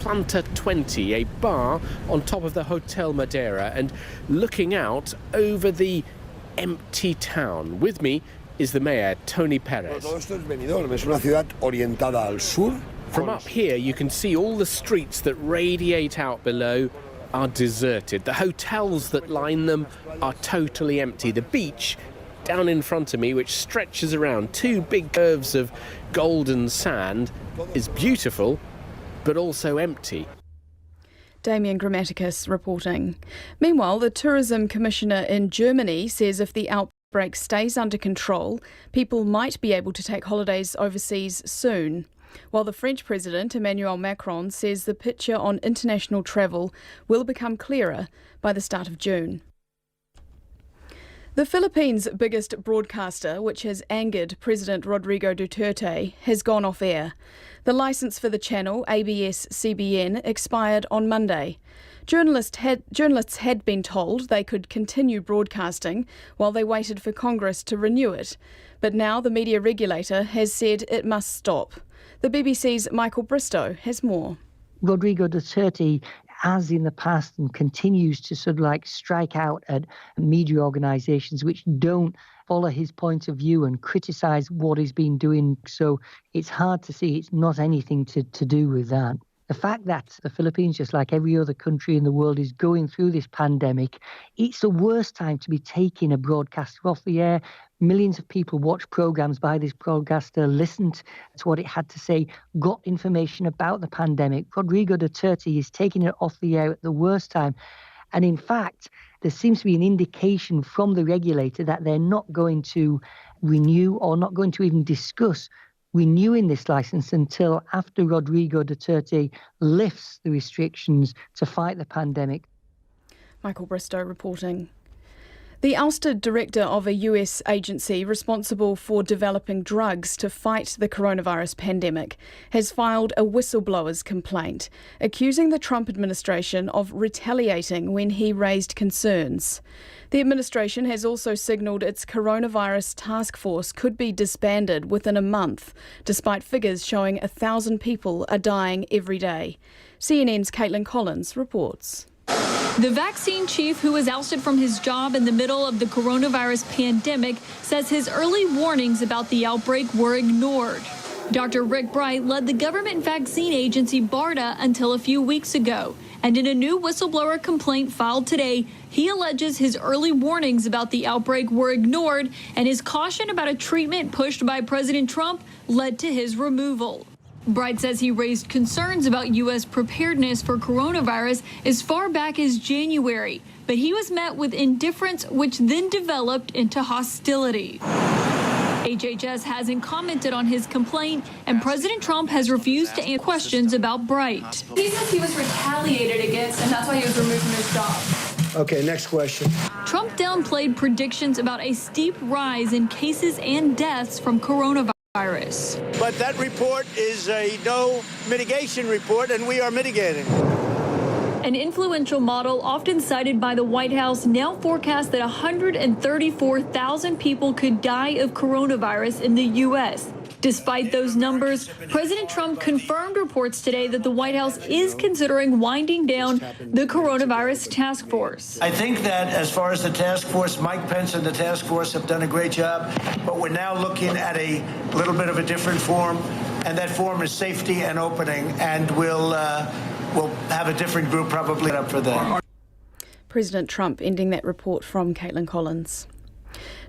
Planta 20, a bar on top of the Hotel Madeira, and looking out over the empty town. With me is the mayor, Tony Perez. From up here, you can see all the streets that radiate out below are deserted. The hotels that line them are totally empty. The beach down in front of me, which stretches around two big curves of golden sand, is beautiful, but also empty. Damien Grammaticus reporting. Meanwhile, the Tourism Commissioner in Germany says if the outbreak stays under control, people might be able to take holidays overseas soon. While the French President, Emmanuel Macron, says the picture on international travel will become clearer by the start of June. The Philippines' biggest broadcaster, which has angered President Rodrigo Duterte, has gone off air. The licence for the channel, ABS-CBN, expired on Monday. Journalists had been told they could continue broadcasting while they waited for Congress to renew it. But now the media regulator has said it must stop. The BBC's Michael Bristow has more. Rodrigo Duterte, as in the past, and continues to sort of like strike out at media organisations which don't follow his point of view and criticise what he's been doing. So it's hard to see it's not anything to do with that. The fact that the Philippines, just like every other country in the world, is going through this pandemic, it's the worst time to be taking a broadcaster off the air. Millions of people watch programmes by this broadcaster, listened to what it had to say, got information about the pandemic. Rodrigo Duterte is taking it off the air at the worst time. And in fact, there seems to be an indication from the regulator that they're not going to renew or not going to even discuss renewing this licence until after Rodrigo Duterte lifts the restrictions to fight the pandemic. Michael Bristow reporting. The ousted director of a US agency responsible for developing drugs to fight the coronavirus pandemic has filed a whistleblower's complaint, accusing the Trump administration of retaliating when he raised concerns. The administration has also signalled its coronavirus task force could be disbanded within a month, despite figures showing 1,000 people are dying every day. CNN's Caitlin Collins reports. The vaccine chief, who was ousted from his job in the middle of the coronavirus pandemic, says his early warnings about the outbreak were ignored. Dr. Rick Bright led the government vaccine agency BARDA until a few weeks ago. And in a new whistleblower complaint filed today, he alleges his early warnings about the outbreak were ignored and his caution about a treatment pushed by President Trump led to his removal. Bright says he raised concerns about U.S. preparedness for coronavirus as far back as January, but he was met with indifference, which then developed into hostility. HHS hasn't commented on his complaint, and President Trump has refused to answer questions about Bright. He says he was retaliated against, and that's why he was removed from his job. Okay, next question. Trump downplayed predictions about a steep rise in cases and deaths from coronavirus. But that report is a no mitigation report, and we are mitigating. An influential model often cited by the White House now forecasts that 134,000 people could die of coronavirus in the U.S. Despite those numbers, President Trump confirmed reports today that the White House is considering winding down the coronavirus task force. I think that as far as the task force, Mike Pence and the task force have done a great job, but we're now looking at a little bit of a different form, and that form is safety and opening, and we'll have a different group probably up for that. President Trump ending that report from Caitlin Collins.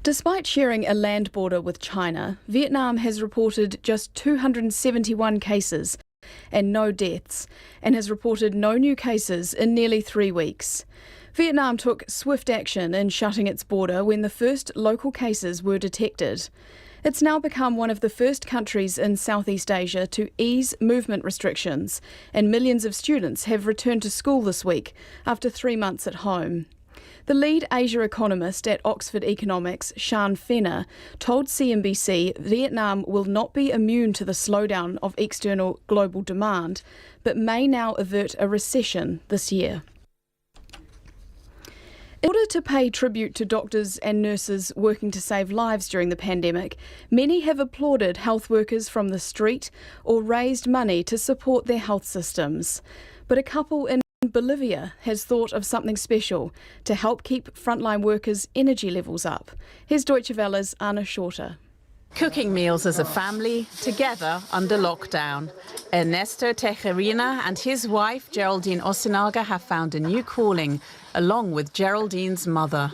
Despite sharing a land border with China, Vietnam has reported just 271 cases and no deaths, and has reported no new cases in nearly 3 weeks. Vietnam took swift action in shutting its border when the first local cases were detected. It's now become one of the first countries in Southeast Asia to ease movement restrictions, and millions of students have returned to school this week after 3 months at home. The lead Asia economist at Oxford Economics, Sian Fenner, told CNBC Vietnam will not be immune to the slowdown of external global demand, but may now avert a recession this year. In order to pay tribute to doctors and nurses working to save lives during the pandemic, many have applauded health workers from the street or raised money to support their health systems. But a couple in Bolivia has thought of something special to help keep frontline workers' energy levels up. Here's Deutsche Welle's Anna Shorter. Cooking meals as a family, together under lockdown. Ernesto Tejerina and his wife, Geraldine Osinaga, have found a new calling, along with Geraldine's mother.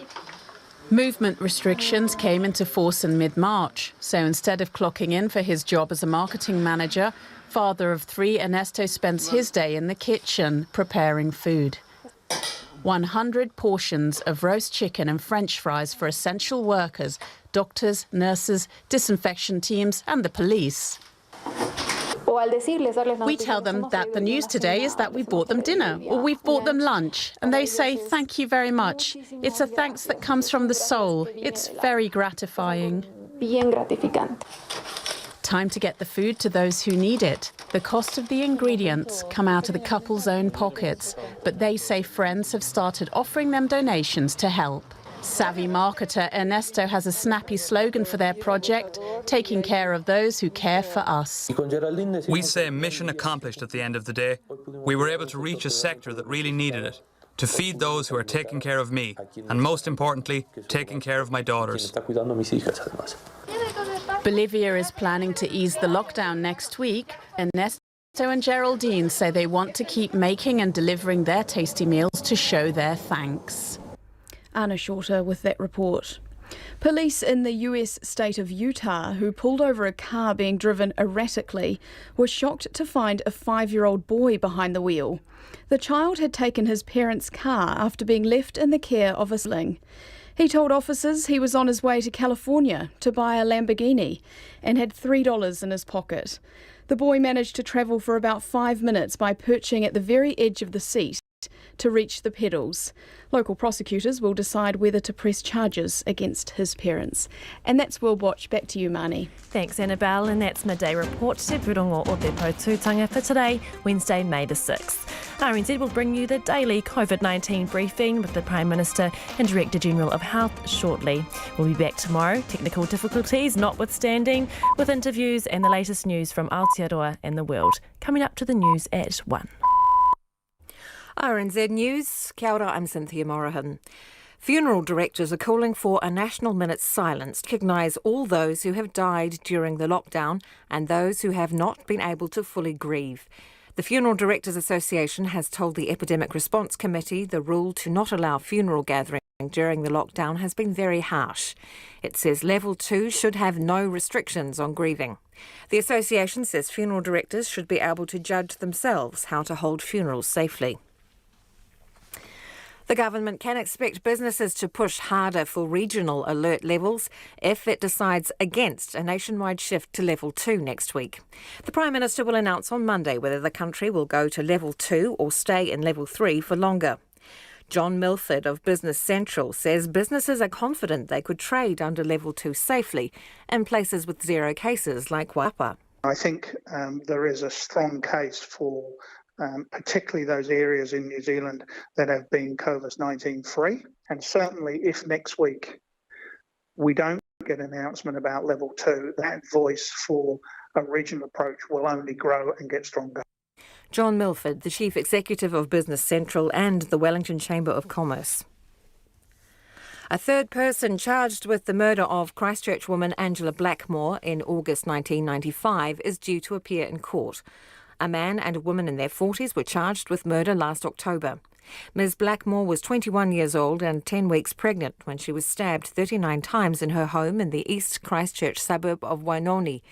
Movement restrictions came into force in mid-March, so instead of clocking in for his job as a marketing manager, father of three, Ernesto spends his day in the kitchen preparing food. 100 portions of roast chicken and French fries for essential workers, doctors, nurses, disinfection teams and the police. We tell them that the news today is that we bought them dinner or we've bought them lunch, and they say thank you very much. It's a thanks that comes from the soul. It's very gratifying. Time to get the food to those who need it. The cost of the ingredients come out of the couple's own pockets, but they say friends have started offering them donations to help. Savvy marketer Ernesto has a snappy slogan for their project, taking care of those who care for us. We say mission accomplished at the end of the day. We were able to reach a sector that really needed it, to feed those who are taking care of me, and most importantly, taking care of my daughters. Bolivia is planning to ease the lockdown next week. Ernesto and Geraldine say they want to keep making and delivering their tasty meals to show their thanks. Anna Shorter with that report. Police in the US state of Utah, who pulled over a car being driven erratically, were shocked to find a 5-year-old boy behind the wheel. The child had taken his parents' car after being left in the care of a sibling. He told officers he was on his way to California to buy a Lamborghini and had $3 in his pocket. The boy managed to travel for about 5 minutes by perching at the very edge of the seat to reach the pedals. Local prosecutors will decide whether to press charges against his parents. And that's World Watch. Back to you, Marnie. Thanks, Annabelle. And that's Midday Report. Te Purongo o Te Potutanga for today, Wednesday, May the 6th. RNZ will bring you the daily COVID-19 briefing with the Prime Minister and Director General of Health shortly. We'll be back tomorrow, technical difficulties notwithstanding, with interviews and the latest news from Aotearoa and the world. Coming up to the news at 1. RNZ News. Kia ora, I'm Cynthia Morahan. Funeral directors are calling for a national minute's silence to recognise all those who have died during the lockdown and those who have not been able to fully grieve. The Funeral Directors Association has told the Epidemic Response Committee the rule to not allow funeral gatherings during the lockdown has been very harsh. It says Level 2 should have no restrictions on grieving. The association says funeral directors should be able to judge themselves how to hold funerals safely. The government can expect businesses to push harder for regional alert levels if it decides against a nationwide shift to Level 2 next week. The Prime Minister will announce on Monday whether the country will go to Level 2 or stay in Level 3 for longer. John Milford of Business Central says businesses are confident they could trade under Level 2 safely in places with zero cases like Waipa. I think there is a strong case for particularly those areas in New Zealand that have been COVID-19 free. And certainly if next week we don't get an announcement about Level 2, that voice for a regional approach will only grow and get stronger. John Milford, the Chief Executive of Business Central and the Wellington Chamber of Commerce. A third person charged with the murder of Christchurch woman Angela Blackmore in August 1995 is due to appear in court. A man and a woman in their 40s were charged with murder last October. Ms. Blackmore was 21 years old and 10 weeks pregnant when she was stabbed 39 times in her home in the East Christchurch suburb of Wainoni.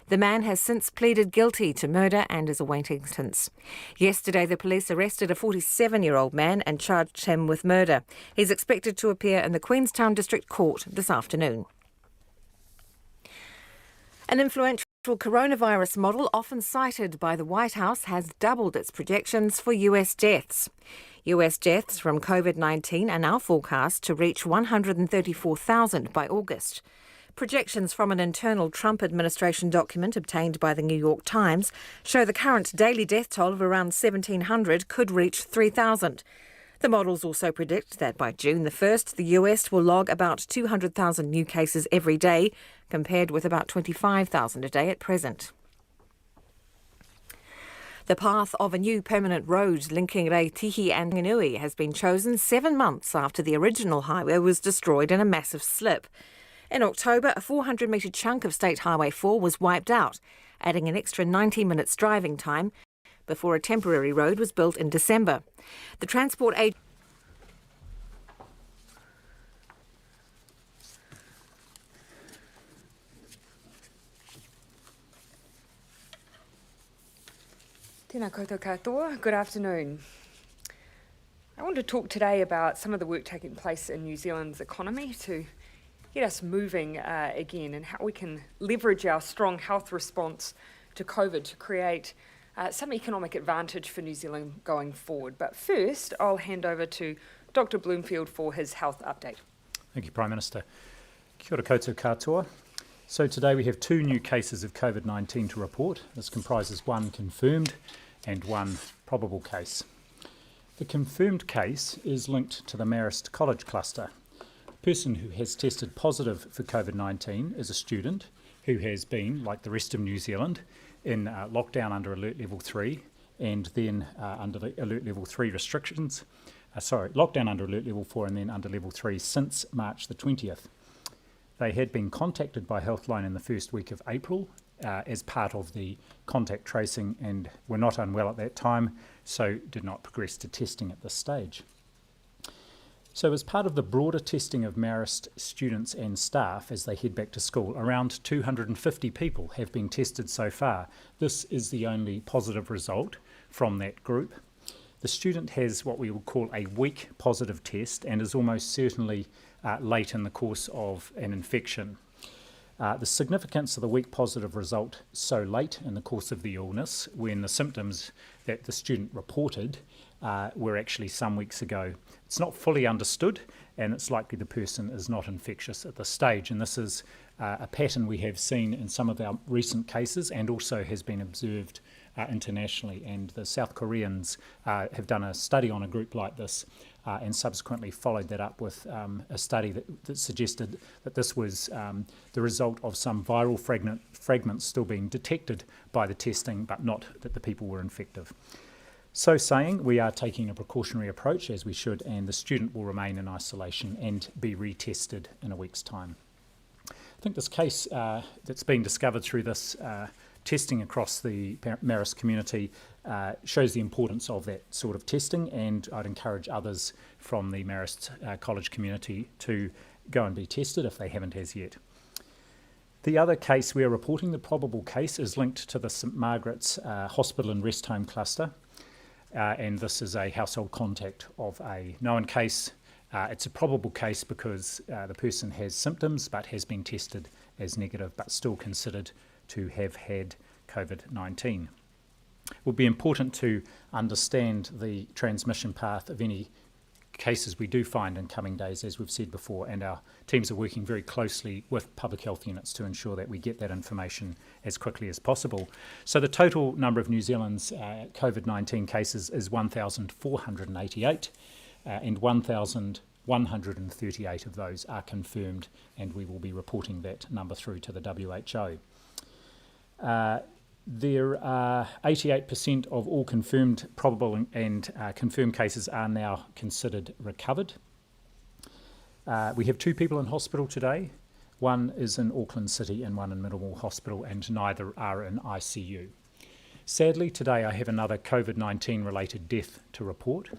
The man has since pleaded guilty to murder and is awaiting sentence. Yesterday, the police arrested a 47-year-old man and charged him with murder. He's expected to appear in the Queenstown District Court this afternoon. An influential coronavirus model often cited by the White House has doubled its projections for US deaths. US deaths from COVID-19 are now forecast to reach 134,000 by August. Projections from an internal Trump administration document obtained by the New York Times show the current daily death toll of around 1,700 could reach 3,000. The models also predict that by June the 1st, the US will log about 200,000 new cases every day, compared with about 25,000 a day at present. The path of a new permanent road linking Reitihi and Nganui has been chosen 7 months after the original highway was destroyed in a massive slip. In October, a 400-metre chunk of State Highway 4 was wiped out, adding an extra 90 minutes driving time before a temporary road was built in December. The Transport Agency Tēnā koutou katoa. Good afternoon. I want to talk today about some of the work taking place in New Zealand's economy to get us moving again, and how we can leverage our strong health response to COVID to create some economic advantage for New Zealand going forward. But first, I'll hand over to Dr. Bloomfield for his health update. Thank you, Prime Minister. Kia ora koutou katoa. So today we have 2 new cases of COVID-19 to report. This comprises 1 confirmed and 1 probable case. The confirmed case is linked to the Marist College cluster. The person who has tested positive for COVID-19 is a student who has been, like the rest of New Zealand, in lockdown under Alert Level 3 and then under the Alert Level 3 restrictions. Lockdown under Alert Level 4 and then under Level 3 since March the 20th. They had been contacted by Healthline in the first week of April as part of the contact tracing and were not unwell at that time, so did not progress to testing at this stage. So as part of the broader testing of Marist students and staff as they head back to school, around 250 people have been tested so far. This is the only positive result from that group. The student has what we would call a weak positive test and is almost certainly late in the course of an infection. The significance of the weak positive result so late in the course of the illness, when the symptoms that the student reported were actually some weeks ago, it's not fully understood, and it's likely the person is not infectious at this stage. And this is a pattern we have seen in some of our recent cases and also has been observed internationally. And the South Koreans have done a study on a group like this and subsequently followed that up with a study that suggested that this was the result of some viral fragments still being detected by the testing, but not that the people were infective. So saying, we are taking a precautionary approach, as we should, and the student will remain in isolation and be retested in a week's time. I think this case that's been discovered through this testing across the Marist community shows the importance of that sort of testing, and I'd encourage others from the Marist College community to go and be tested if they haven't as yet. The other case we are reporting, the probable case, is linked to the St Margaret's Hospital and Rest Home cluster, and this is a household contact of a known case. It's a probable case because the person has symptoms but has been tested as negative but still considered to have had COVID-19. It will be important to understand the transmission path of any cases we do find in coming days, as we've said before, and our teams are working very closely with public health units to ensure that we get that information as quickly as possible. So the total number of New Zealand's COVID-19 cases is 1,488 and 1,138 of those are confirmed, and we will be reporting that number through to the WHO. There are 88% of all confirmed, probable and confirmed cases are now considered recovered. We have 2 people in hospital today. One is in Auckland City and one in Middlemore Hospital, and neither are in ICU. Sadly, today I have another COVID-19 related death to report.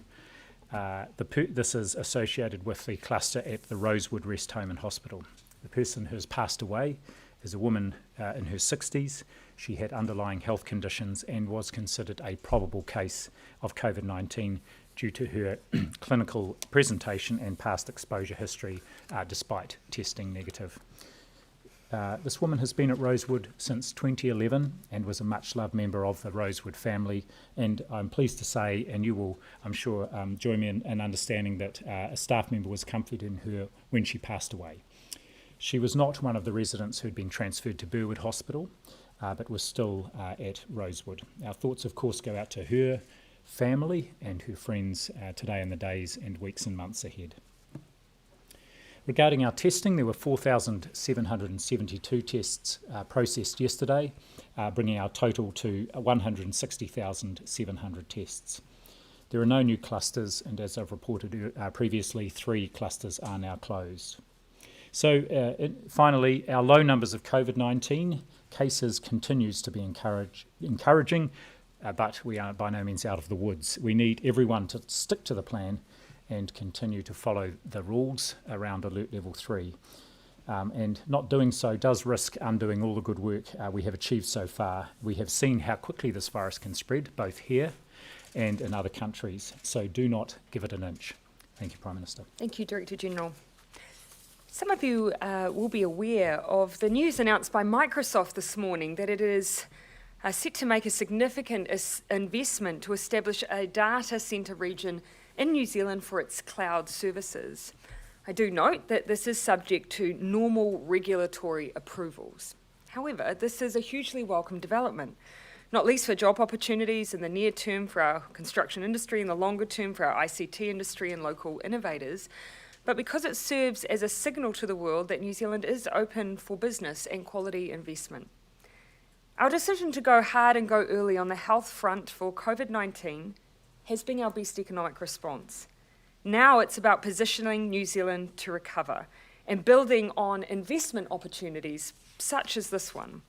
This is associated with the cluster at the Rosewood Rest Home and Hospital. The person who has passed away is a woman in her 60s. She had underlying health conditions and was considered a probable case of COVID-19 due to her clinical presentation and past exposure history, despite testing negative. This woman has been at Rosewood since 2011 and was a much-loved member of the Rosewood family, and I'm pleased to say, and you will, I'm sure, join me in understanding that a staff member was comforted in her when she passed away. She was not one of the residents who had been transferred to Burwood Hospital, but was still at Rosewood. Our thoughts, of course, go out to her family and her friends today and the days and weeks and months ahead. Regarding our testing, there were 4,772 tests processed yesterday, bringing our total to 160,700 tests. There are no new clusters, and as I've reported previously, 3 clusters are now closed. So finally, our low numbers of COVID-19 cases continues to be encouraging, but we are by no means out of the woods. We need everyone to stick to the plan and continue to follow the rules around Alert Level 3. And not doing so does risk undoing all the good work we have achieved so far. We have seen how quickly this virus can spread, both here and in other countries. So do not give it an inch. Thank you, Prime Minister. Thank you, Director General. Some of you will be aware of the news announced by Microsoft this morning that it is set to make a significant investment to establish a data centre region in New Zealand for its cloud services. I do note that this is subject to normal regulatory approvals. However, this is a hugely welcome development, not least for job opportunities in the near term for our construction industry and the longer term for our ICT industry and local innovators, but because it serves as a signal to the world that New Zealand is open for business and quality investment. Our decision to go hard and go early on the health front for COVID-19 has been our best economic response. Now it's about positioning New Zealand to recover and building on investment opportunities such as this one.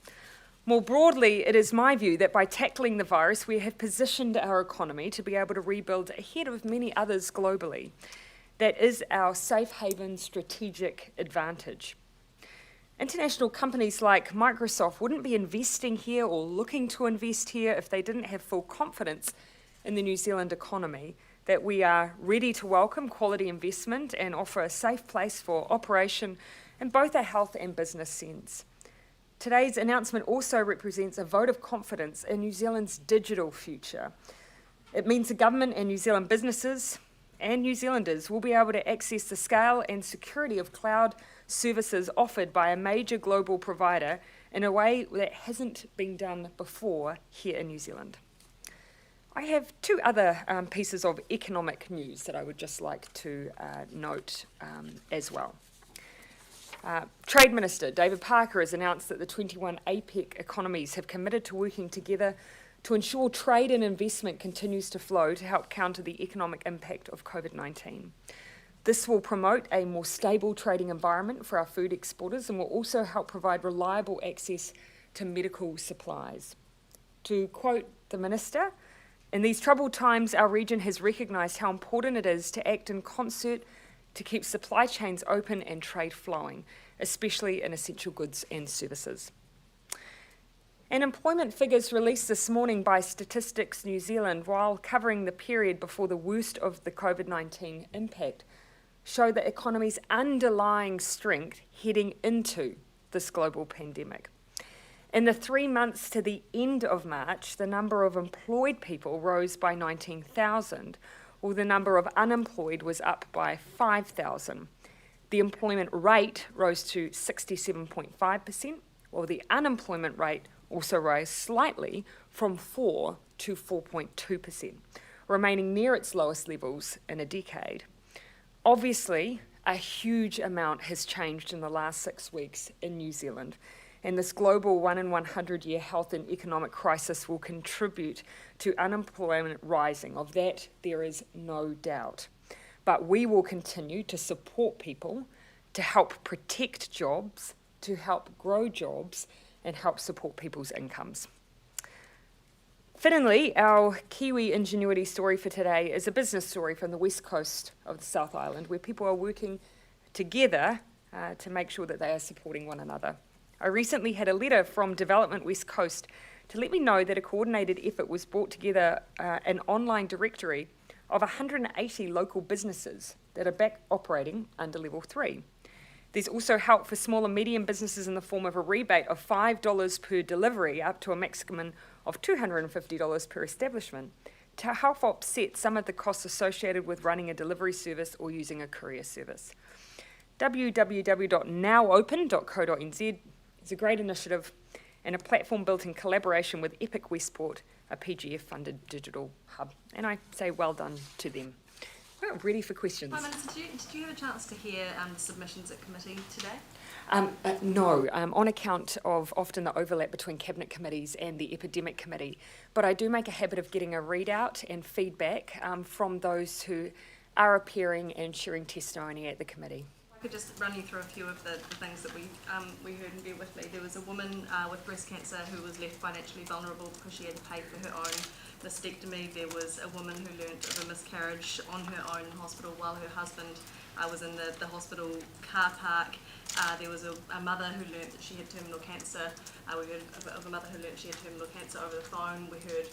More broadly, it is my view that by tackling the virus, we have positioned our economy to be able to rebuild ahead of many others globally. That is our safe haven strategic advantage. International companies like Microsoft wouldn't be investing here or looking to invest here if they didn't have full confidence in the New Zealand economy, that we are ready to welcome quality investment and offer a safe place for operation in both a health and business sense. Today's announcement also represents a vote of confidence in New Zealand's digital future. It means the government and New Zealand businesses and New Zealanders will be able to access the scale and security of cloud services offered by a major global provider in a way that hasn't been done before here in New Zealand. I have 2 other pieces of economic news that I would just like to note as well. Trade Minister David Parker has announced that the 21 APEC economies have committed to working together to ensure trade and investment continues to flow to help counter the economic impact of COVID-19. This will promote a more stable trading environment for our food exporters and will also help provide reliable access to medical supplies. To quote the Minister, "In these troubled times, our region has recognised how important it is to act in concert to keep supply chains open and trade flowing, especially in essential goods and services." And employment figures released this morning by Statistics New Zealand, while covering the period before the worst of the COVID-19 impact, show the economy's underlying strength heading into this global pandemic. In the 3 months to the end of March, the number of employed people rose by 19,000, while the number of unemployed was up by 5,000. The employment rate rose to 67.5%, while the unemployment rate also rose slightly from 4 to 4.2%, remaining near its lowest levels in a decade. Obviously, a huge amount has changed in the last 6 weeks in New Zealand, and this global 1 in 100 year health and economic crisis will contribute to unemployment rising. Of that, there is no doubt. But we will continue to support people, to help protect jobs, to help grow jobs, and help support people's incomes. Fittingly, our Kiwi ingenuity story for today is a business story from the west coast of the South Island, where people are working together to make sure that they are supporting one another. I recently had a letter from Development West Coast to let me know that a coordinated effort was brought together an online directory of 180 local businesses that are back operating under Level 3. There's also help for small and medium businesses in the form of a rebate of $5 per delivery up to a maximum of $250 per establishment to help offset some of the costs associated with running a delivery service or using a courier service. www.nowopen.co.nz is a great initiative, and a platform built in collaboration with Epic Westport, a PGF-funded digital hub. And I say well done to them. Well, ready for questions. Prime Minister, did you have a chance to hear the submissions at committee today? No, on account of often the overlap between Cabinet committees and the Epidemic Committee. But I do make a habit of getting a readout and feedback from those who are appearing and sharing testimony at the committee. I could just run you through a few of the things that we heard, and bear with me. There was a woman with breast cancer who was left financially vulnerable because she had to pay for her own mastectomy. There was a woman who learnt of a miscarriage on her own in hospital while her husband was in the hospital car park. There was a mother who learnt that she had terminal cancer. We heard of a mother who learnt she had terminal cancer over the phone. We heard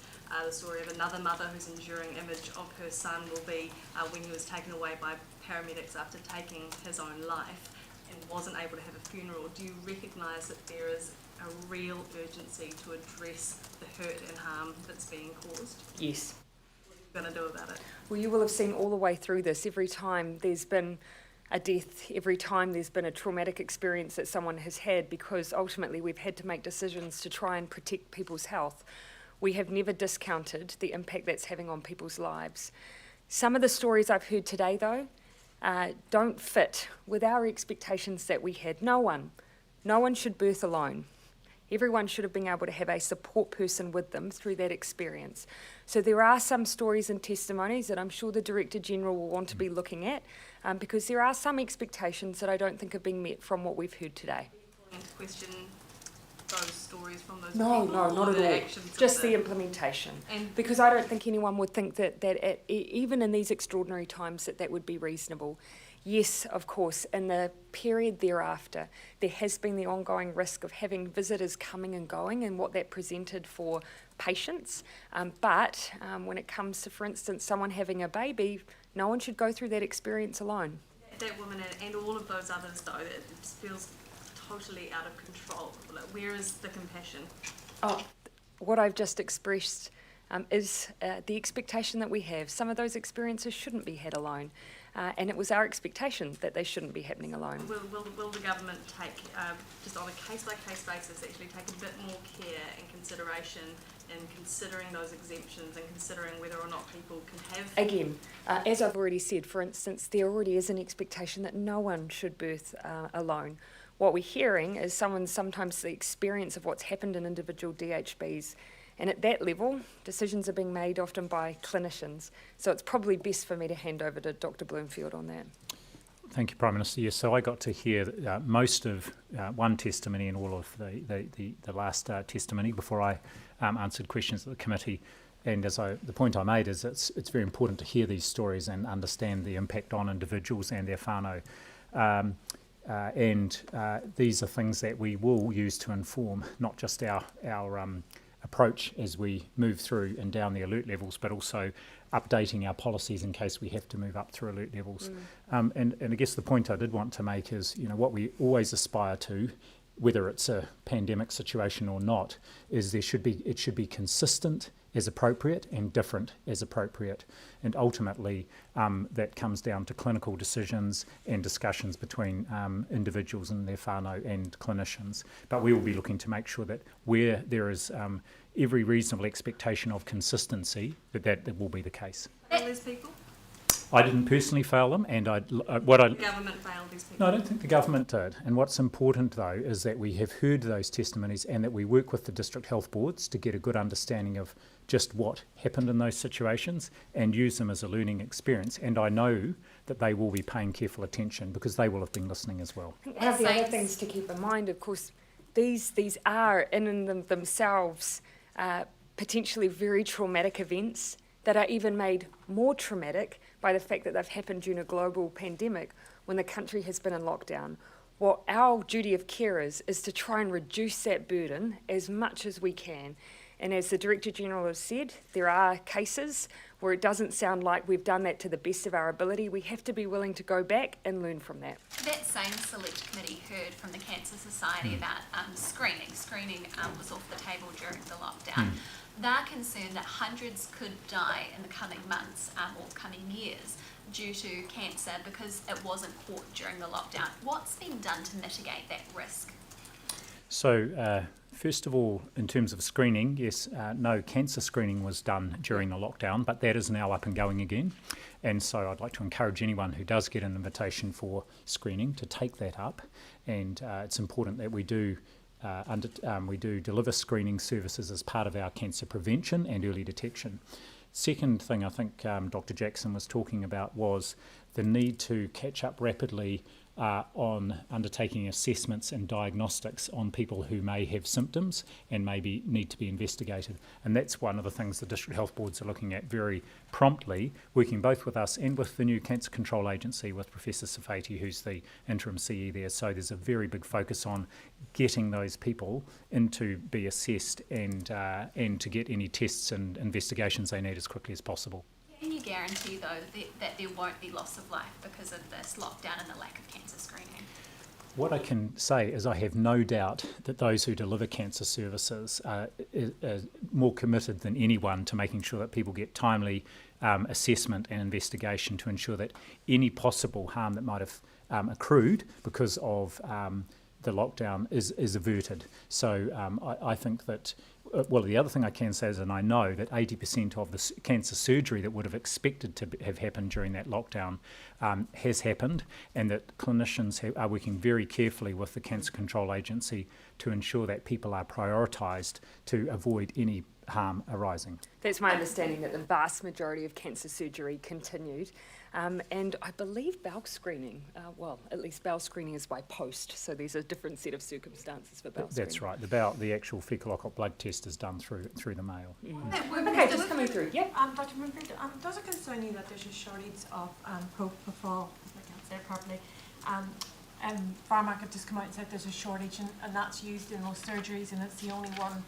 the story of another mother whose enduring image of her son will be when he was taken away by paramedics after taking his own life and wasn't able to have a funeral. Do you recognise that there is a real urgency to address the hurt and harm that's being caused? Yes. What are you going to do about it? Well, you will have seen all the way through this, every time there's been a death, every time there's been a traumatic experience that someone has had, because ultimately we've had to make decisions to try and protect people's health. We have never discounted the impact that's having on people's lives. Some of the stories I've heard today, though, don't fit with our expectations that we had. No one should birth alone. Everyone should have been able to have a support person with them through that experience. So there are some stories and testimonies that I'm sure the Director General will want to be looking at, because there are some expectations that I don't think have been met from what we've heard today. And to question those stories from those No, people? no, not at all. Actions Just the implementation. And because I don't think anyone would think that even in these extraordinary times that would be reasonable. Yes, of course, in the period thereafter, there has been the ongoing risk of having visitors coming and going and what that presented for patients. But when it comes to, for instance, someone having a baby, no one should go through that experience alone. that woman and all of those others, though, it just feels totally out of control. Like, where is the compassion? Oh, what I've just expressed is the expectation that we have. Some of those experiences shouldn't be had alone. And it was our expectation that they shouldn't be happening alone. Will the government take, just on a case-by-case basis, actually take a bit more care and consideration in considering those exemptions and considering whether or not people can have... Again, as I've already said, for instance, there already is an expectation that no one should birth alone. What we're hearing is sometimes the experience of what's happened in individual DHBs. And at that level, decisions are being made often by clinicians. So it's probably best for me to hand over to Dr. Bloomfield on that. Thank you, Prime Minister. Yes, so I got to hear most of one testimony and all of the last testimony before I answered questions at the committee. And the point I made is it's very important to hear these stories and understand the impact on individuals and their whānau. These are things that we will use to inform not just our approach as we move through and down the alert levels, but also updating our policies in case we have to move up through alert levels. And I guess the point I did want to make is, what we always aspire to, whether it's a pandemic situation or not, is it should be consistent as appropriate and different as appropriate. And ultimately, that comes down to clinical decisions and discussions between individuals and their whānau and clinicians. But we will be looking to make sure that where there is every reasonable expectation of consistency, that will be the case. Fail these people? I didn't personally fail them, and The government failed these people? No, I don't think the government did. And what's important, though, is that we have heard those testimonies and that we work with the district health boards to get a good understanding of just what happened in those situations and use them as a learning experience. And I know that they will be paying careful attention because they will have been listening as well. One of the other things to keep in mind, of course, these are in themselves potentially very traumatic events that are even made more traumatic by the fact that they've happened during a global pandemic when the country has been in lockdown. What our duty of care is to try and reduce that burden as much as we can. And as the Director General has said, there are cases where it doesn't sound like we've done that to the best of our ability. We have to be willing to go back and learn from that. That same select committee heard from the Cancer Society about screening. Screening was off the table during the lockdown. They're concerned that hundreds could die in the coming months or coming years due to cancer because it wasn't caught during the lockdown. What's been done to mitigate that risk? So First of all, in terms of screening, yes, no cancer screening was done during the lockdown, but that is now up and going again. And so I'd like to encourage anyone who does get an invitation for screening to take that up. And it's important that we do deliver screening services as part of our cancer prevention and early detection. Second thing I think Dr. Jackson was talking about was the need to catch up rapidly on undertaking assessments and diagnostics on people who may have symptoms and maybe need to be investigated. And that's one of the things the district health boards are looking at very promptly, working both with us and with the new Cancer Control Agency with Professor Safati, who's the interim CE there. So there's a very big focus on getting those people in to be assessed and to get any tests and investigations they need as quickly as possible. Can you guarantee, though, that there won't be loss of life because of this lockdown and the lack of cancer screening? What I can say is I have no doubt that those who deliver cancer services are more committed than anyone to making sure that people get timely assessment and investigation to ensure that any possible harm that might have accrued because of the lockdown is averted. So I think that well, the other thing I can say is, and I know that 80% of the cancer surgery that would have expected to have happened during that lockdown has happened, and that clinicians are working very carefully with the Cancer Control Agency to ensure that people are prioritised to avoid any harm arising. That's my understanding, that the vast majority of cancer surgery continued. And I believe bowel screening, well, at least bowel screening is by post, so there's a different set of circumstances for bowel screening. That's right. The actual fecal occult blood test is done through the mail. Okay, just coming through. Yep. Dr. Murphy, does it concern you that there's a shortage of propofol, if I can't say it properly, Pharmac have just come out and said there's a shortage and that's used in most surgeries and it's the only one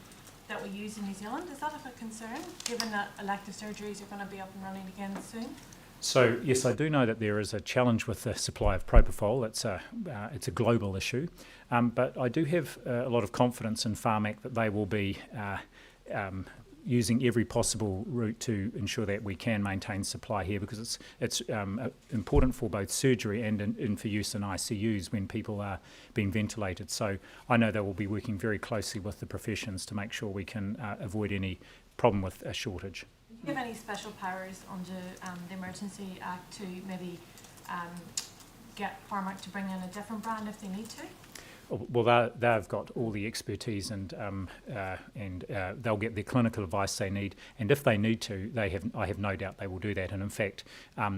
that we use in New Zealand. Is that of a concern, given that elective surgeries are going to be up and running again soon? So yes, I do know that there is a challenge with the supply of propofol. It's a global issue, but I do have a lot of confidence in Pharmac that they will be using every possible route to ensure that we can maintain supply here, because it's important for both surgery and for use in ICUs when people are being ventilated. So I know they will be working very closely with the professions to make sure we can avoid any problem with a shortage. Do you have any special powers under the Emergency Act to maybe get Pharmac to bring in a different brand if they need to? Well, they've got all the expertise and they'll get the clinical advice they need. And if they need to, I have no doubt they will do that. And in fact,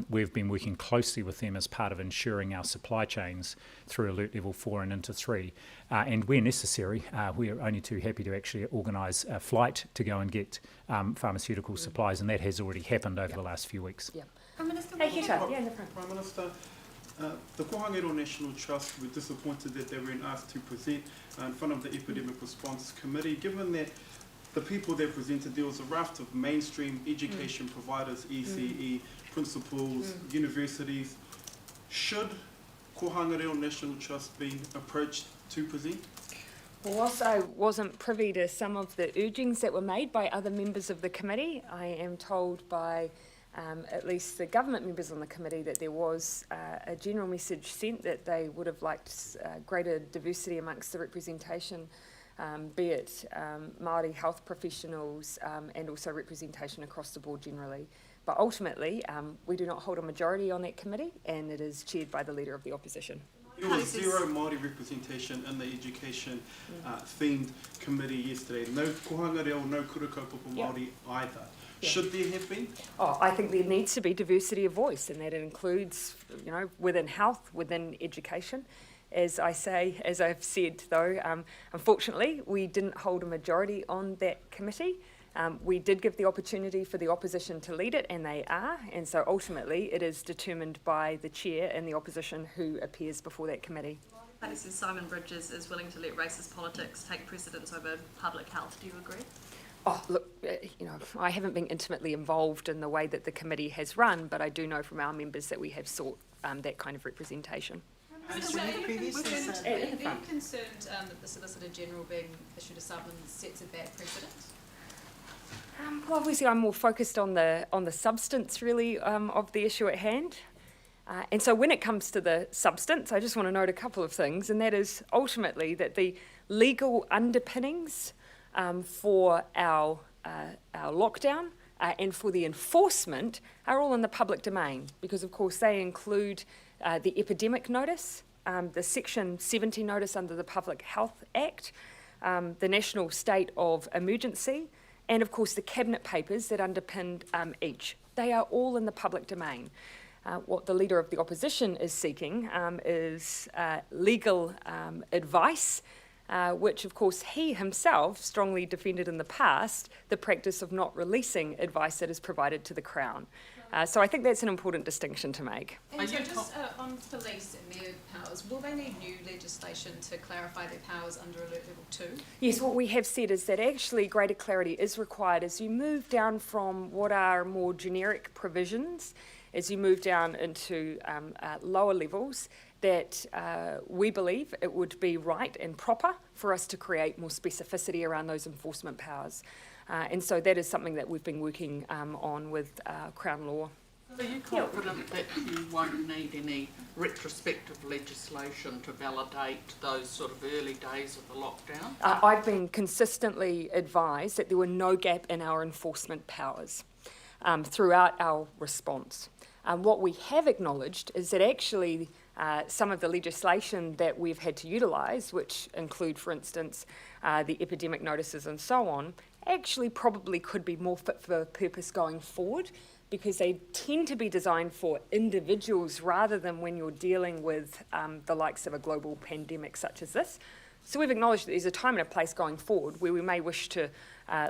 we've been working closely with them as part of ensuring our supply chains through Alert Level 4 and into 3. And where necessary, we are only too happy to actually organise a flight to go and get pharmaceutical supplies, and that has already happened over the last few weeks. Yeah. Prime Minister, Prime Minister. The Kohangero National Trust were disappointed that they weren't asked to present in front of the Epidemic Response Committee. Given that the people that presented, there was a raft of mainstream education providers, ECE, principals, universities. Should Kohangero National Trust be approached to present? Well, whilst I wasn't privy to some of the urgings that were made by other members of the committee, I am told by at least the government members on the committee that there was a general message sent that they would have liked greater diversity amongst the representation, be it Māori health professionals and also representation across the board generally. But ultimately, we do not hold a majority on that committee, and it is chaired by the Leader of the Opposition. There was zero Māori representation in the education themed committee yesterday. No kohanga reo, no kurakaupapa Māori either. Should there have been? Oh, I think there needs to be diversity of voice, and that includes, within health, within education. As I've said, though, unfortunately, we didn't hold a majority on that committee. We did give the opportunity for the opposition to lead it, and they are, and so ultimately it is determined by the chair and the opposition who appears before that committee. Party says Simon Bridges is willing to let racist politics take precedence over public health. Do you agree? Oh, look, I haven't been intimately involved in the way that the committee has run, but I do know from our members that we have sought that kind of representation. Are you concerned that the Solicitor General being issued a summons sets a bad precedent? Well, obviously I'm more focused on the substance, really, of the issue at hand. And so when it comes to the substance, I just want to note a couple of things, and that is ultimately that the legal underpinnings for our lockdown and for the enforcement are all in the public domain, because of course they include the epidemic notice, the Section 70 notice under the Public Health Act, the National State of Emergency, and of course the cabinet papers that underpinned each. They are all in the public domain. What the Leader of the Opposition is seeking is legal advice, which of course he himself strongly defended in the past, the practice of not releasing advice that is provided to the Crown. So I think that's an important distinction to make. And so just on police and their powers, will they need new legislation to clarify their powers under Alert Level 2? Yes, what we have said is that actually greater clarity is required as you move down from what are more generic provisions, as you move down into lower levels, that we believe it would be right and proper for us to create more specificity around those enforcement powers. And so that is something that we've been working on with Crown Law. Are you confident that you won't need any retrospective legislation to validate those sort of early days of the lockdown? I've been consistently advised that there were no gap in our enforcement powers throughout our response. What we have acknowledged is that actually some of the legislation that we've had to utilise, which include, for instance, the epidemic notices and so on, actually probably could be more fit for purpose going forward, because they tend to be designed for individuals rather than when you're dealing with the likes of a global pandemic such as this. So we've acknowledged that there's a time and a place going forward where we may wish to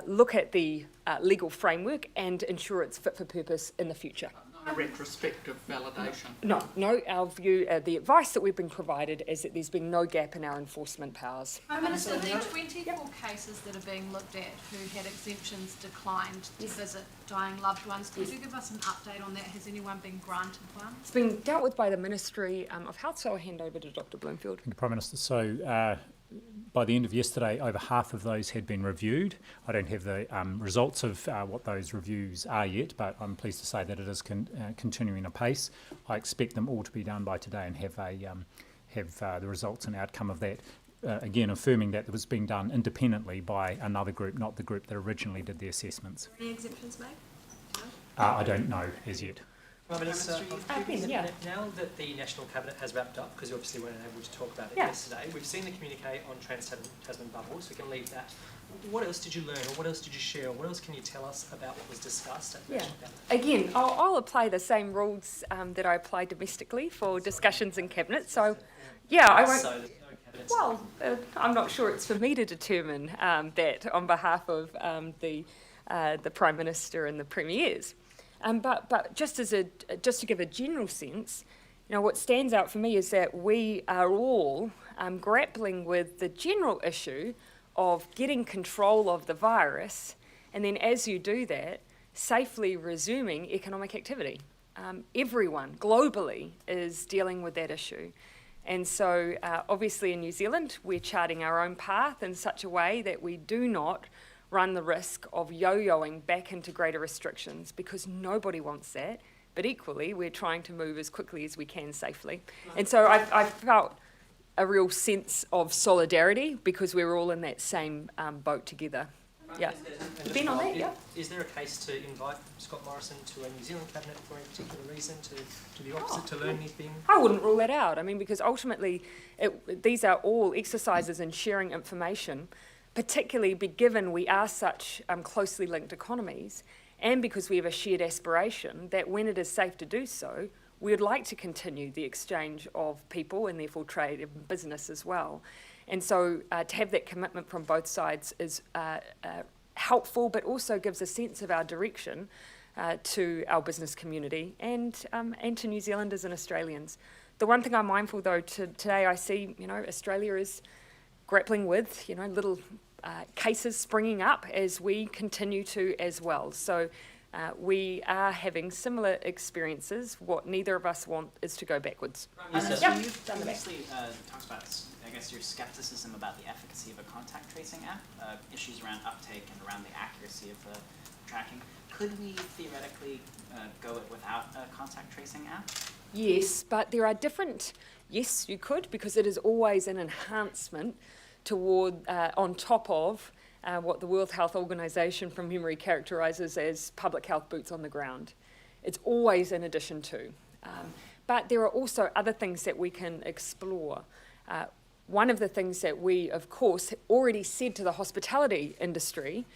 look at the legal framework and ensure it's fit for purpose in the future. No retrospective validation? No, our view, the advice that we've been provided is that there's been no gap in our enforcement powers. Prime Minister, there are 24 cases that are being looked at who had exemptions declined to visit dying loved ones. Could you give us an update on that? Has anyone been granted one? It's been dealt with by the Ministry of Health, so I'll hand over to Dr. Bloomfield. Thank you, Prime Minister. So by the end of yesterday, over half of those had been reviewed. I don't have the results of what those reviews are yet, but I'm pleased to say that it is continuing apace. I expect them all to be done by today and have the results and outcome of that. Again, affirming that it was being done independently by another group, not the group that originally did the assessments. Any exemptions made? I don't know as yet. Prime Minister, now that the National Cabinet has wrapped up, because you obviously weren't able to talk about it yesterday, we've seen the communique on Trans-Tasman bubble, so we can leave that. What else did you learn, or what else did you share, or what else can you tell us about what was discussed at the National Cabinet? Again, I'll apply the same rules that I apply domestically for discussions in Cabinet, so I won't... Well, I'm not sure it's for me to determine that on behalf of the Prime Minister and the Premiers. But just to give a general sense, what stands out for me is that we are all grappling with the general issue of getting control of the virus, and then as you do that, safely resuming economic activity. Everyone globally is dealing with that issue. And so obviously in New Zealand, we're charting our own path in such a way that we do not run the risk of yo-yoing back into greater restrictions, because nobody wants that, but equally we're trying to move as quickly as we can safely. And so I felt a real sense of solidarity because we're all in that same boat together. Yeah. Ben on that, Is there a case to invite Scott Morrison to a New Zealand Cabinet for any particular reason, to the opposite, to learn anything? I wouldn't rule that out. I mean, because ultimately these are all exercises in sharing information, particularly given we are such closely linked economies, and because we have a shared aspiration that when it is safe to do so, we would like to continue the exchange of people and therefore trade and business as well. And so to have that commitment from both sides is helpful, but also gives a sense of our direction to our business community and to New Zealanders and Australians. The one thing I'm mindful though, today I see, Australia is grappling with, little cases springing up as we continue to as well. So we are having similar experiences. What neither of us want is to go backwards. You previously talked about, I guess, your skepticism about the efficacy of a contact tracing app, issues around uptake and around the accuracy of the tracking. Could we theoretically go it without a contact tracing app? Yes, but there are different, yes, you could, because it is always an enhancement toward, on top of what the World Health Organization from memory characterises as public health boots on the ground. It's always in addition to. But there are also other things that we can explore. One of the things that we, of course, already said to the hospitality industry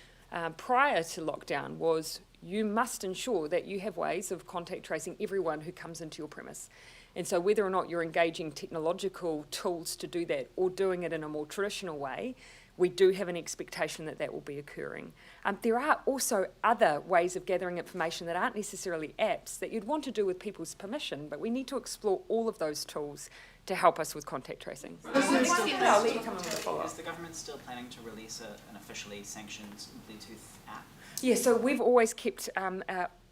prior to lockdown was you must ensure that you have ways of contact tracing everyone who comes into your premise. And so whether or not you're engaging technological tools to do that or doing it in a more traditional way, we do have an expectation that that will be occurring. There are also other ways of gathering information that aren't necessarily apps that you'd want to do with people's permission, but we need to explore all of those tools to help us with contact tracing. Is the government still planning to release an officially sanctioned Bluetooth app? Yeah, so we've always kept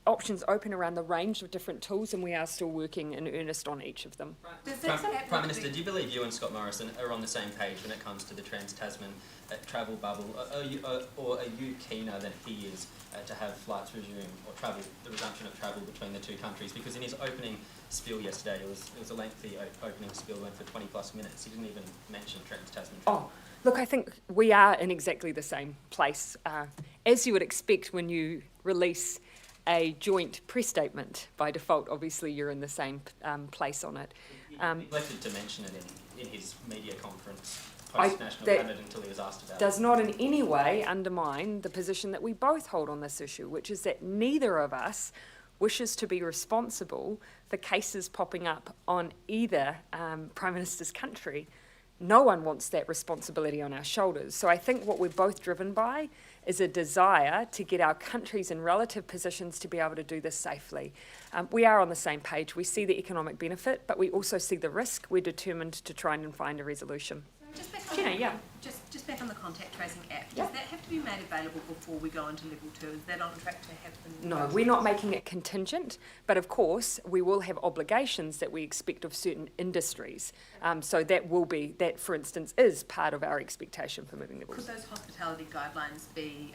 options open around the range of different tools, and we are still working in earnest on each of them. Prime Minister, do you believe you and Scott Morrison are on the same page when it comes to the Trans-Tasman travel bubble? Or are you keener than he is to have flights resume or the resumption of travel between the two countries? Because in his opening spiel yesterday, it was a lengthy opening spiel, went for 20 plus minutes. He didn't even mention Trans-Tasman travel. Oh, look, I think we are in exactly the same place. As you would expect when you release a joint press statement, by default, obviously you're in the same place on it. He neglected to mention it in his media conference post-National Cabinet until he was asked about it. Does not in any way undermine the position that we both hold on this issue, which is that neither of us wishes to be responsible for cases popping up on either Prime Minister's country. No one wants that responsibility on our shoulders. So I think what we're both driven by is a desire to get our countries in relative positions to be able to do this safely. We are on the same page. We see the economic benefit, but we also see the risk. We're determined to try and find a resolution. Just back on, Gina, just back on the contact tracing app, does that have to be made available before we go into level 2? Is that on track to happen? No, we're not making it contingent, but of course we will have obligations that we expect of certain industries. So that will be, that for instance is part of our expectation for moving levels. Could those hospitality guidelines be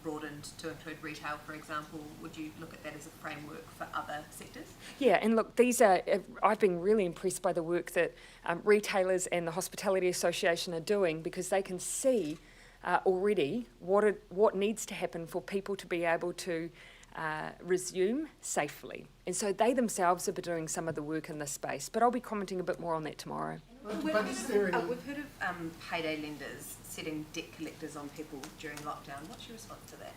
broadened to include retail, for example? Would you look at that as a framework for other sectors? Yeah, and look, these are, I've been really impressed by the work that retailers and the Hospitality Association are doing, because they can see already what needs to happen for people to be able to resume safely. And so they themselves are doing some of the work in this space, but I'll be commenting a bit more on that tomorrow. We've heard of payday lenders setting debt collectors on people during lockdown. What's your response to that?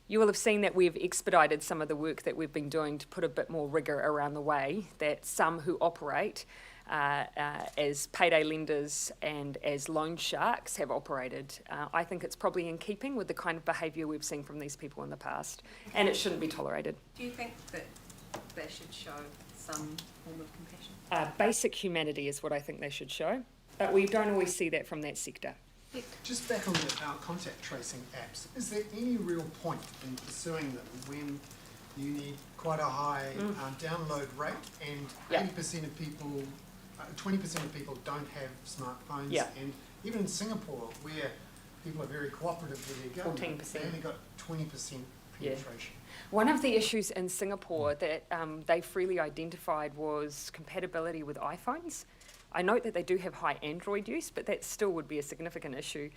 You will have seen that we've expedited some of the work that we've been doing to put a bit more rigour around the way that some who operate as payday lenders and as loan sharks have operated. I think it's probably in keeping with the kind of behaviour we've seen from these people in the past, and it shouldn't be tolerated. Do you think that they should show some form of compassion? Basic humanity is what I think they should show, but we don't always see that from that sector. Just back on our contact tracing apps, is there any real point in pursuing them when you need quite a high download rate and 80% of people, 20% of people don't have smartphones, and even in Singapore, where people are very cooperative with their government, 14%. they only got 20% penetration. One of the issues in Singapore that they freely identified was compatibility with iPhones. I note that they do have high Android use, but that still would be a significant issue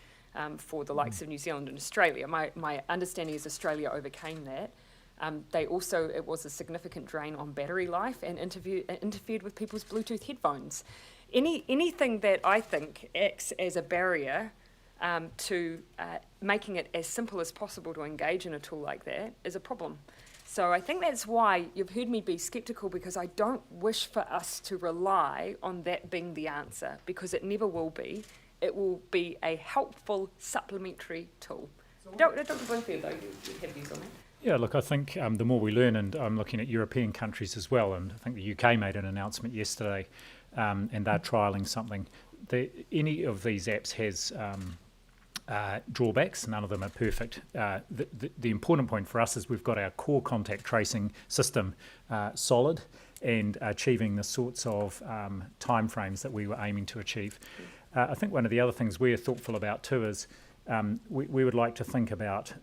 for the likes of New Zealand and Australia. My understanding is Australia overcame that. It was a significant drain on battery life and interfered with people's Bluetooth headphones. Anything that I think acts as a barrier to making it as simple as possible to engage in a tool like that is a problem. So I think that's why you've heard me be sceptical, because I don't wish for us to rely on that being the answer, because it never will be. It will be a helpful supplementary tool. Dr. Bloomfield, though, you have views on that? Yeah, look, I think the more we learn, and I'm looking at European countries as well, and I think the UK made an announcement yesterday, and they're trialling something. Any of these apps has drawbacks. None of them are perfect. The important point for us is we've got our core contact tracing system solid and achieving the sorts of timeframes that we were aiming to achieve. I think one of the other things we're thoughtful about too is we would like to think about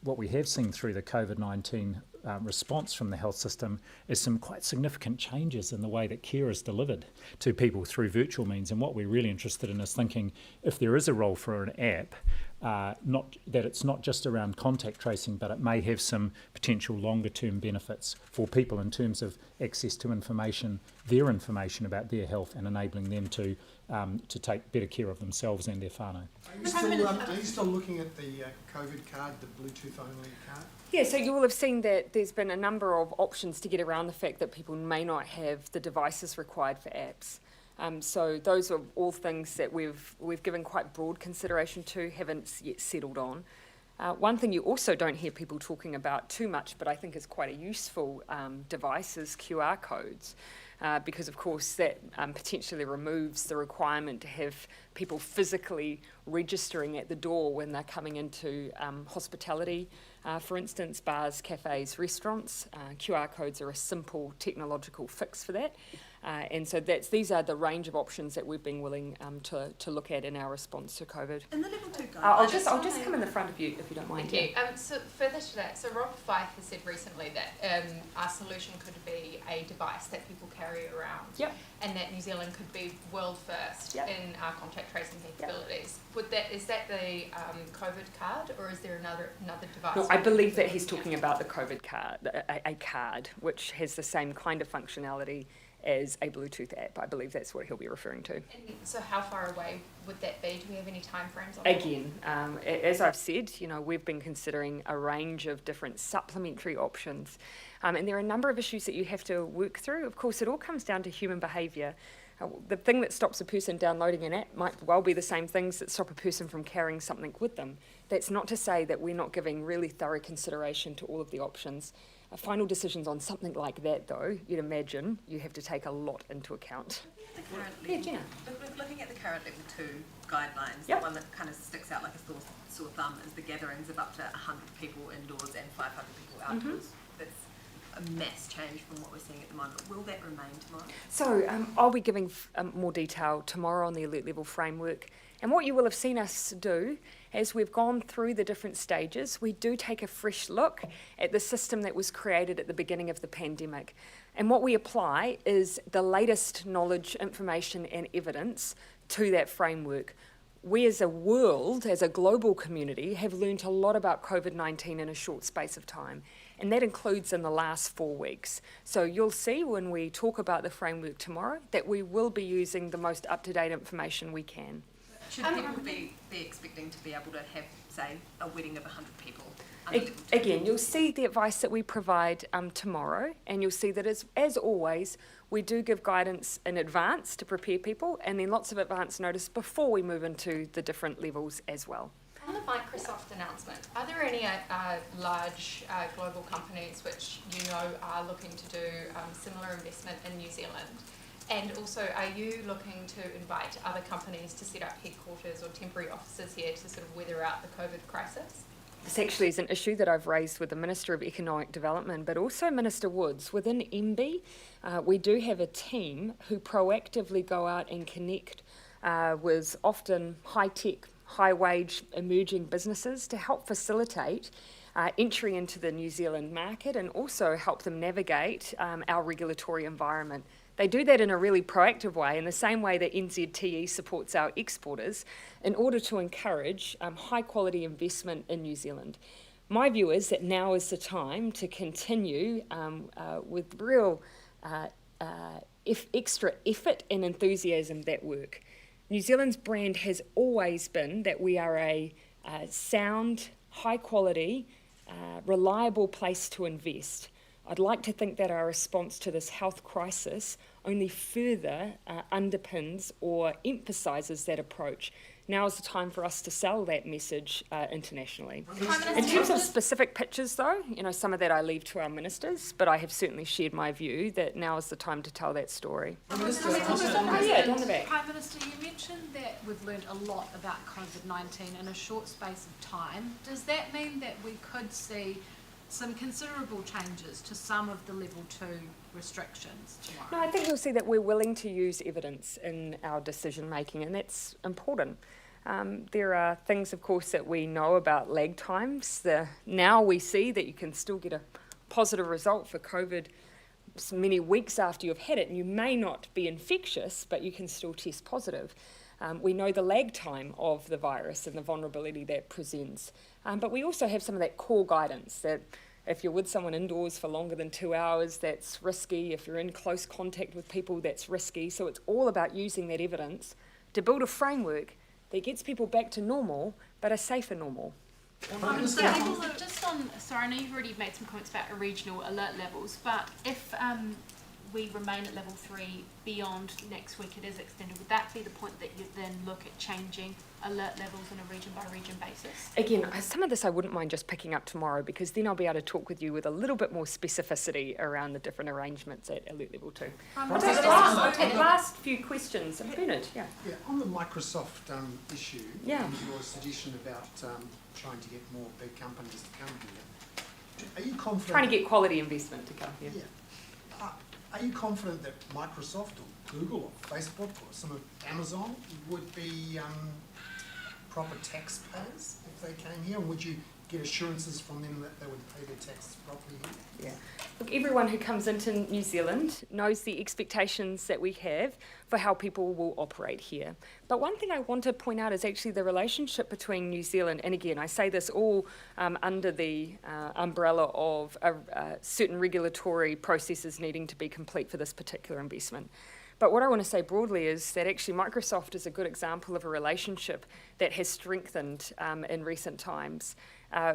what we have seen through the COVID-19 response from the health system is some quite significant changes in the way that care is delivered to people through virtual means. And what we're really interested in is thinking if there is a role for an app, not that it's not just around contact tracing, but it may have some potential longer term benefits for people in terms of access to information, their information about their health, and enabling them to take better care of themselves and their whānau. Are you still looking at the COVID card, the Bluetooth only card? Yeah, so you will have seen that there's been a number of options to get around the fact that people may not have the devices required for apps. So those are all things that we've given quite broad consideration to, haven't yet settled on. One thing you also don't hear people talking about too much, but I think is quite a useful device, is QR codes. Because of course that potentially removes the requirement to have people physically registering at the door when they're coming into hospitality. For instance, bars, cafes, restaurants. QR codes are a simple technological fix for that. And so these are the range of options that we've been willing to look at in our response to COVID. And the level 2 guidelines. I'll just come in the front of you if you don't mind. Thank you. So further to that, so Rob Fife has said recently that our solution could be a device that people carry around. Yep. And that New Zealand could be world first in our contact tracing capabilities. Is that the COVID card, or is there another device? No, I believe that he's talking about the COVID card, a card which has the same kind of functionality as a Bluetooth app. I believe that's what he'll be referring to. And so how far away would that be? Do we have any timeframes on that? Again, as I've said, we've been considering a range of different supplementary options. And there are a number of issues that you have to work through. Of course, it all comes down to human behaviour. The thing that stops a person downloading an app might well be the same things that stop a person from carrying something with them. That's not to say that we're not giving really thorough consideration to all of the options. Final decisions on something like that, though, you'd imagine you have to take a lot into account. Looking at the current level 2 guidelines, Yep. the one that kind of sticks out like a sore thumb is the gatherings of up to 100 people indoors and 500 people outdoors. That's a mass change from what we're seeing at the moment. Will that remain tomorrow? So I'll be giving more detail tomorrow on the alert level framework. And what you will have seen us do, as we've gone through the different stages, we do take a fresh look at the system that was created at the beginning of the pandemic. And what we apply is the latest knowledge, information and evidence to that framework. We as a world, as a global community, have learnt a lot about COVID-19 in a short space of time. And that includes in the last 4 weeks. So you'll see when we talk about the framework tomorrow that we will be using the most up-to-date information we can. Should people be expecting to be able to have, say, a wedding of 100 people? Again, you'll see the advice that we provide tomorrow, and you'll see that as always, we do give guidance in advance to prepare people, and then lots of advance notice before we move into the different levels as well. On the Microsoft announcement, are there any large global companies which are looking to do similar investment in New Zealand? And also, are you looking to invite other companies to set up headquarters or temporary offices here to sort of weather out the COVID crisis? This actually is an issue that I've raised with the Minister of Economic Development, but also Minister Woods. Within MB, we do have a team who proactively go out and connect with often high-tech, high-wage emerging businesses to help facilitate entry into the New Zealand market and also help them navigate our regulatory environment. They do that in a really proactive way, in the same way that NZTE supports our exporters, in order to encourage high-quality investment in New Zealand. My view is that now is the time to continue with real extra effort and enthusiasm that work. New Zealand's brand has always been that we are a sound, high-quality, reliable place to invest. I'd like to think that our response to this health crisis only further underpins or emphasises that approach. Now is the time for us to sell that message internationally. In terms of specific pitches, though, some of that I leave to our ministers, but I have certainly shared my view that now is the time to tell that story. Prime Minister, you mentioned that we've learned a lot about COVID-19 in a short space of time. Does that mean that we could see some considerable changes to some of the level 2 restrictions tomorrow? No, I think you'll see that we're willing to use evidence in our decision making, and that's important. There are things, of course, that we know about lag times. Now we see that you can still get a positive result for COVID many weeks after you've had it, and you may not be infectious, but you can still test positive. We know the lag time of the virus and the vulnerability that presents. But we also have some of that core guidance that if you're with someone indoors for longer than 2 hours, that's risky. If you're in close contact with people, that's risky. So it's all about using that evidence to build a framework that gets people back to normal, but a safer normal. Just on, sorry, I know you've already made some comments about regional alert levels, but if we remain at level 3 beyond next week, it is extended, would that be the point that you then look at changing alert levels on a region by region basis? Again, some of this I wouldn't mind just picking up tomorrow, because then I'll be able to talk with you with a little bit more specificity around the different arrangements at alert level 2. Last few questions. Bernard, Yeah, on the Microsoft issue, Yeah. and your suggestion about trying to get more big companies to come here, are you confident? Trying to get quality investment to come here. Yeah. Are you confident that Microsoft or Google or Facebook or some of Amazon would be proper taxpayers if they came here? And would you get assurances from them that they would pay their taxes properly here? Yeah. Look, everyone who comes into New Zealand knows the expectations that we have for how people will operate here. But one thing I want to point out is actually the relationship between New Zealand, and again, I say this all under the umbrella of certain regulatory processes needing to be complete for this particular investment. But what I want to say broadly is that actually Microsoft is a good example of a relationship that has strengthened in recent times.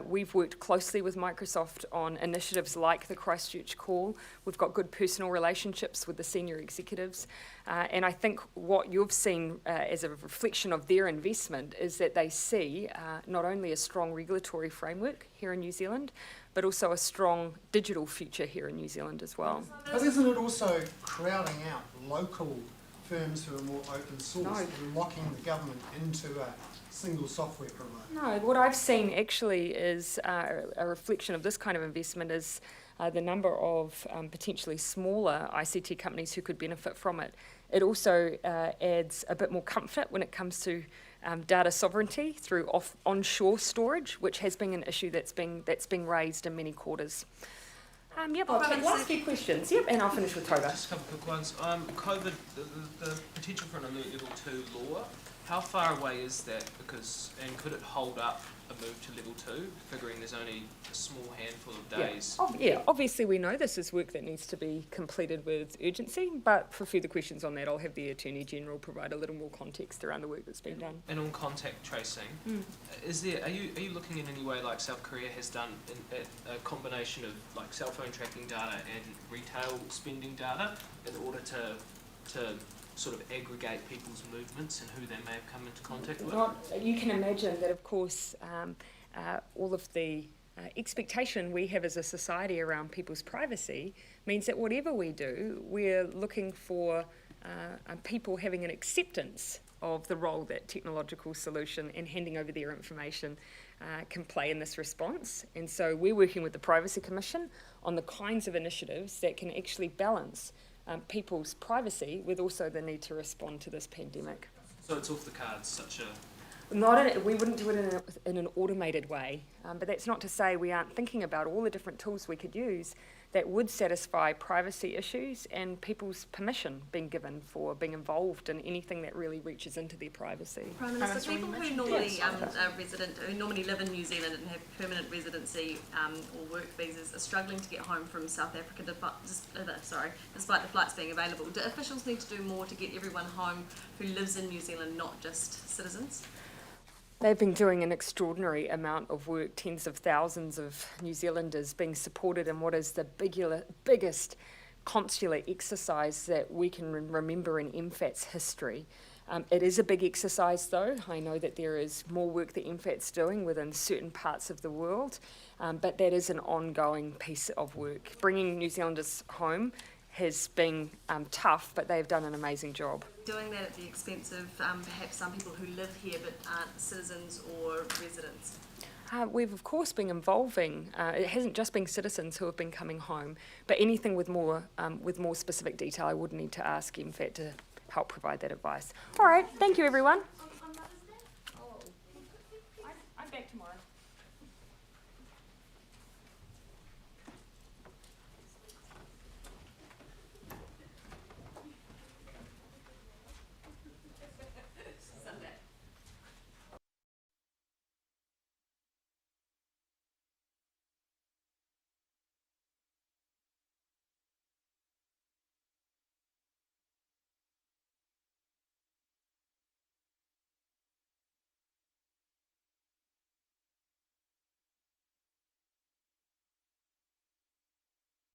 We've worked closely with Microsoft on initiatives like the Christchurch Call. We've got good personal relationships with the senior executives. And I think what you've seen as a reflection of their investment is that they see not only a strong regulatory framework here in New Zealand, but also a strong digital future here in New Zealand as well. But isn't it also crowding out local firms who are more open source and locking the government into a single software provider? No, what I've seen actually is a reflection of this kind of investment is the number of potentially smaller ICT companies who could benefit from it. It also adds a bit more comfort when it comes to data sovereignty through onshore storage, which has been an issue that's been raised in many quarters. Yep, I'll take last few questions. Yep, and I'll finish with Toba. Just a couple quick ones. COVID, the potential for an alert level 2 law, how far away is that? And could it hold up a move to level 2, figuring there's only a small handful of days? Yeah, obviously we know this is work that needs to be completed with urgency, but for further questions on that, I'll have the Attorney General provide a little more context around the work that's been done. And on contact tracing, are you looking in any way like South Korea has done a combination of like cell phone tracking data and retail spending data in order to sort of aggregate people's movements and who they may have come into contact with? You can imagine that, of course, all of the expectation we have as a society around people's privacy means that whatever we do, we're looking for people having an acceptance of the role that technological solution and handing over their information can play in this response. And so we're working with the Privacy Commission on the kinds of initiatives that can actually balance people's privacy with also the need to respond to this pandemic. So it's off the cards, We wouldn't do it in an automated way, but that's not to say we aren't thinking about all the different tools we could use that would satisfy privacy issues and people's permission being given for being involved in anything that really reaches into their privacy. Prime Minister, people who normally who normally live in New Zealand and have permanent residency or work visas are struggling to get home from South Africa despite the flights being available. Do officials need to do more to get everyone home who lives in New Zealand, not just citizens? They've been doing an extraordinary amount of work, tens of thousands of New Zealanders being supported in what is the biggest consular exercise that we can remember in MFAT's history. It is a big exercise though. I know that there is more work that MFAT's doing within certain parts of the world, but that is an ongoing piece of work. Bringing New Zealanders home has been tough, but they've done an amazing job. Doing that at the expense of perhaps some people who live here but aren't citizens or residents? We've of course been involving, it hasn't just been citizens who have been coming home, but anything with more specific detail I would need to ask MFAT to help provide that advice. All right, thank you everyone. I'm back tomorrow.